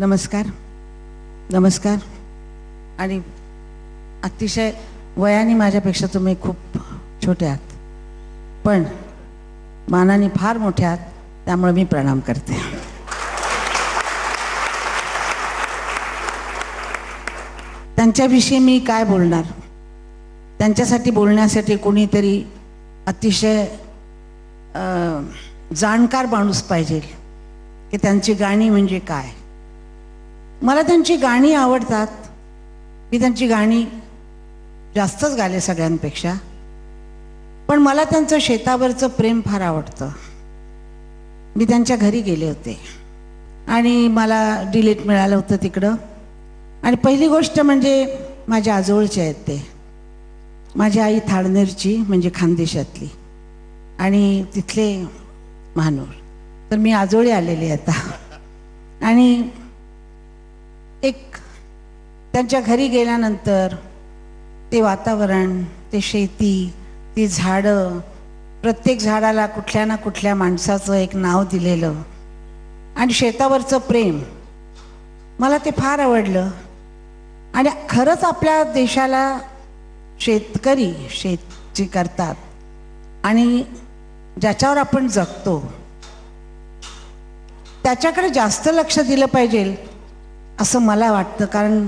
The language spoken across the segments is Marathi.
नमस्कार नमस्कार. आणि अतिशय वयाने माझ्यापेक्षा तुम्ही खूप छोटे आहात, पण मानाने फार मोठे आहात, त्यामुळे मी प्रणाम करते. त्यांच्याविषयी मी काय बोलणार? त्यांच्यासाठी बोलण्यासाठी कोणीतरी अतिशय जाणकार माणूस पाहिजे की त्यांची गाणी म्हणजे काय. मला त्यांची गाणी आवडतात. मी त्यांची गाणी जास्तच गाले सगळ्यांपेक्षा, पण मला त्यांचं शेतावरचं प्रेम फार आवडतं. मी त्यांच्या घरी गेले होते आणि मला डिलीट मिळालं होतं तिकडं. आणि पहिली गोष्ट म्हणजे माझ्या आजोळचे आहेत ते. माझी आई थाळनेरची म्हणजे खानदेशातली आणि तिथले महानूर. तर मी आजोळी आलेली आता. आणि एक त्यांच्या घरी गेल्यानंतर ते वातावरण, ते शेती, ती झाडं, प्रत्येक झाडाला कुठल्या ना कुठल्या माणसाचं एक नाव दिलेलं आणि शेतावरचं प्रेम, मला ते फार आवडलं. आणि खरंच आपल्या देशाला शेतकरी शेती करतात आणि ज्याच्यावर आपण जगतो त्याच्याकडे जास्त लक्ष दिलं पाहिजे असं मला वाटतं. कारण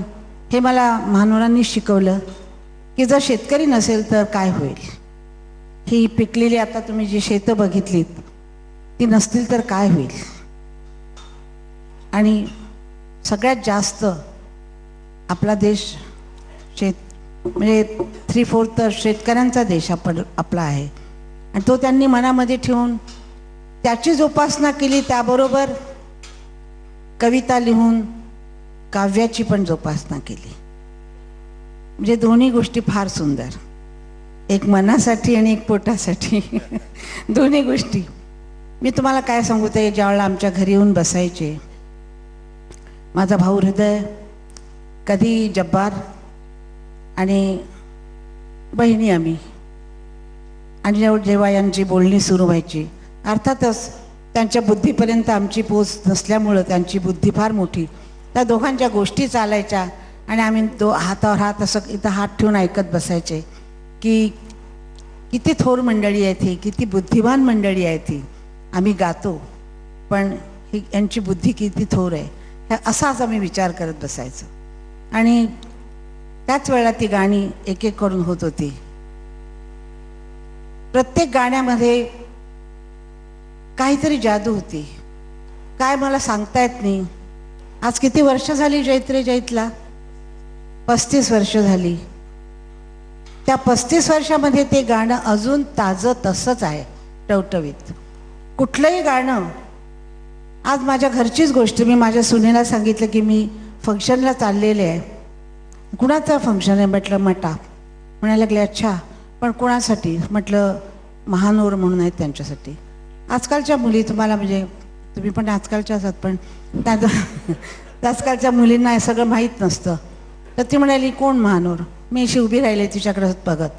हे मला महानुरांनी शिकवलं की जर शेतकरी नसेल तर काय होईल. ही पिकलेली आता तुम्ही जी शेतं बघितलीत ती नसतील तर काय होईल. आणि सगळ्यात जास्त आपला देश म्हणजे 3/4 तर शेतकऱ्यांचा देश आपला आहे. आणि तो त्यांनी मनामध्ये ठेवून त्याची जोपासना केली, त्याबरोबर कविता लिहून काव्याची पण जोपासना केली. म्हणजे दोन्ही गोष्टी फार सुंदर, एक मनासाठी आणि एक पोटासाठी दोन्ही गोष्टी. मी तुम्हाला काय सांगू, ते ज्यावेळेला आमच्या घरी येऊन बसायचे माझा भाऊ हृदय, कधी जब्बार आणि बहिणी आम्ही, आणि जेव्हा यांची बोलणी सुरू व्हायची, अर्थातच त्यांच्या बुद्धीपर्यंत आमची पोच नसल्यामुळं त्यांची बुद्धी फार मोठी, त्या दोघांच्या गोष्टी चालायच्या आणि आम्ही हातावर हात असं इथं हात ठेवून ऐकत बसायचे की किती थोर मंडळी आहे ती, किती बुद्धिमान मंडळी आहे ती. आम्ही गातो पण ही यांची बुद्धी किती थोर आहे, असाच आम्ही विचार करत बसायचो. आणि त्याच वेळेला ती गाणी एक एक करून होत होती. प्रत्येक गाण्यामध्ये काहीतरी जादू होती, काय मला सांगता येत नाही. आज किती वर्ष झाली जैत्रे जैतला? 35 वर्ष झाली. त्या 35 वर्षामध्ये ते गाणं अजून ताजं तसंच आहे, टवटवीत. कुठलंही गाणं, आज माझ्या घरचीच गोष्ट, मी माझ्या सुनेला सांगितलं की मी फंक्शनला चाललेले आहे. कुणाचं फंक्शन आहे म्हटलं? मटा. म्हणायला लागले अच्छा, पण कुणासाठी? म्हटलं महानोर म्हणून आहेत त्यांच्यासाठी. आजकालच्या मुली, तुम्हाला म्हणजे तुम्ही पण आजकालच्याच आहात, पण आजकालच्या मुलींना हे सगळं माहीत नसतं. तर ती म्हणाली कोण महानोर? मी अशी उभी राहिले तिच्याकडे बघत.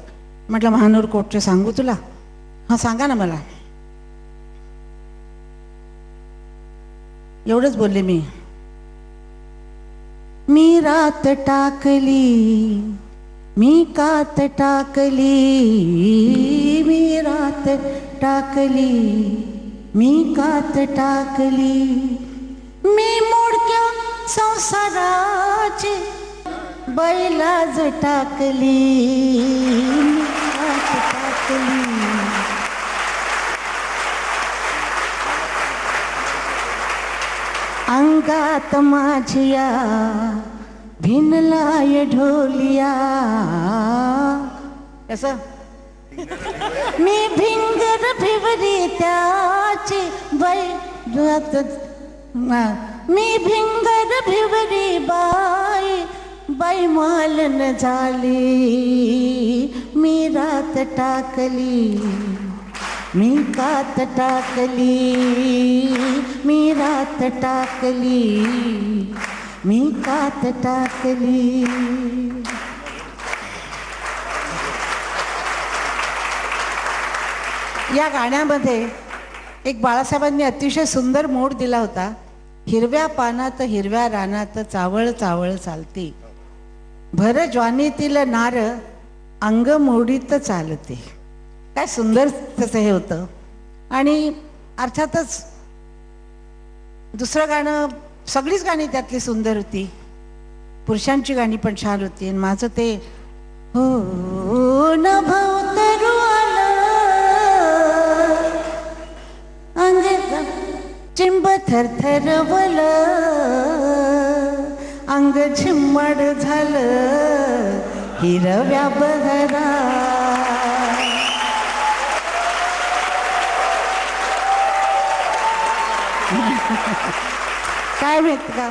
म्हटलं महानोर कोटचे सांगू तुला? हां सांगा ना मला. एवढंच बोलले मी. मी रात टाकली, मी कात टाकली, मी रात टाकली, मी कात टाकली, मी मोडक्या संसाराची बैलाज टाकली, मी कात टाकली. अंगात माझिया भिनलाय ढोलिया. कसं? मी भिंगर भिवरी त्याची मी भिंगर भिवरी बाई मालन झाली, मी रात टाकली, मी कात टाकली, मी रात टाकली, मी कात टाकली. या गाण्यामध्ये एक बाळासाहेबांनी अतिशय सुंदर मोड दिला होता हिरव्या पानात हिरव्या रानात चावळ चावळ चालते, भर ज्वानीतील नार अंग मोडीत चालते. काय सुंदर त्याचं हे होतं. आणि अर्थातच दुसरं गाणं, सगळीच गाणी त्यातली सुंदर होती, पुरुषांची गाणी पण छान होती. आणि माझं ते हो न भवतरू अंग चिंब थरथरवल, अंग झिम्मड झालं हिरव्या बहरा. काय माहित का,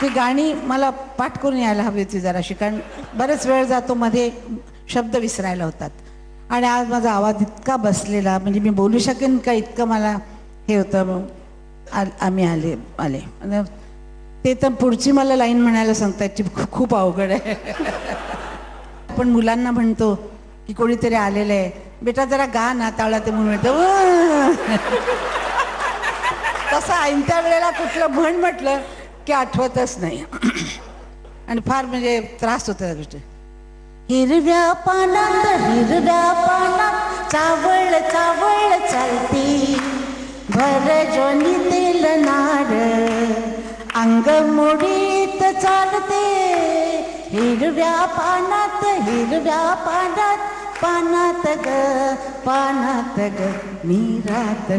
ती गाणी मला पाठ करून यायला हवी होती जराशी, कारण बरेच वेळ जातो मध्ये शब्द विसरायला होतात. आणि आज माझा आवाज इतका बसलेला, म्हणजे मी बोलू शकेन का इतकं मला हे होतं. आम्ही आले ते तर पुढची मला लाईन म्हणायला सांगतात खूप अवघड आहे. पण मुलांना म्हणतो की कोणीतरी आलेलं आहे, बेटा जरा गा ना, तावळा ते म्हणून म्हणतो. तसं ऐनत्या वेळेला कुठलं म्हण म्हटलं की आठवतच नाही. आणि फार म्हणजे त्रास होतो त्या गोष्टी. हिरव्या पानात चावळ चावळ चालती, भर ज्वानीतील नार अंग मोडीत चालते. हिरव्या पानात पानात ग मी रात.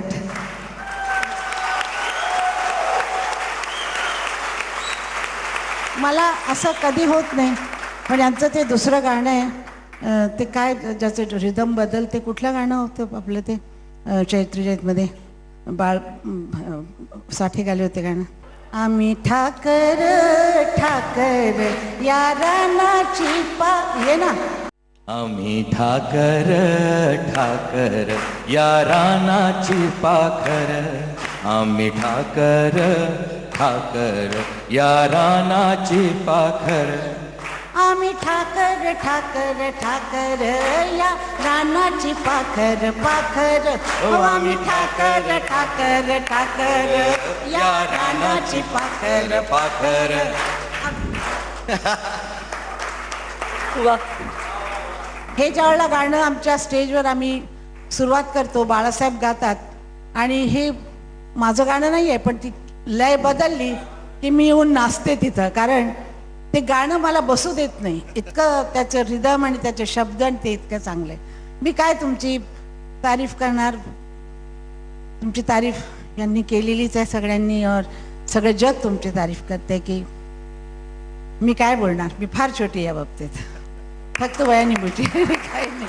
मला असं कधी होत नाही. पण यांचं ते दुसरं गाणं आहे, ते काय ज्याचं रिदम बदल, ते कुठलं गाणं होतं आपलं ते चैत्री जयंतमध्ये बाळ साठे गाले होते गाणं. आम्ही ठाकर ठाकर या रानाची हे ना, आम्ही ठाकर ठाकर या रानाची पाखर, आम्ही ठाकर ठाकर या रानाची पाखर. आम्ही ठाकर ठाकर ठाकर या रानाची पाखर पाखर. आम्ही ठाकर ठाकर ठाकर या रानाची पाखर पाखर. हे ज्यावेळेला गाणं आमच्या स्टेजवर आम्ही सुरुवात करतो, बाळासाहेब गातात, आणि हे माझं गाणं नाही आहे, पण ती लय बदलली की मी येऊन नाचते तिथं, कारण ते गाणं मला बसू देत नाही, इतकं त्याचं रिदम आणि त्याचे शब्द आणि ते इतकं चांगलं आहे. मी काय तुमची तारीफ करणार, तुमची तारीफ यांनी केलेलीच आहे सगळ्यांनी, और सगळं जग तुमची तारीफ करते, की मी काय बोलणार, मी फार छोटी या बाबतीत, फक्त वयाने मोठी काही नाही.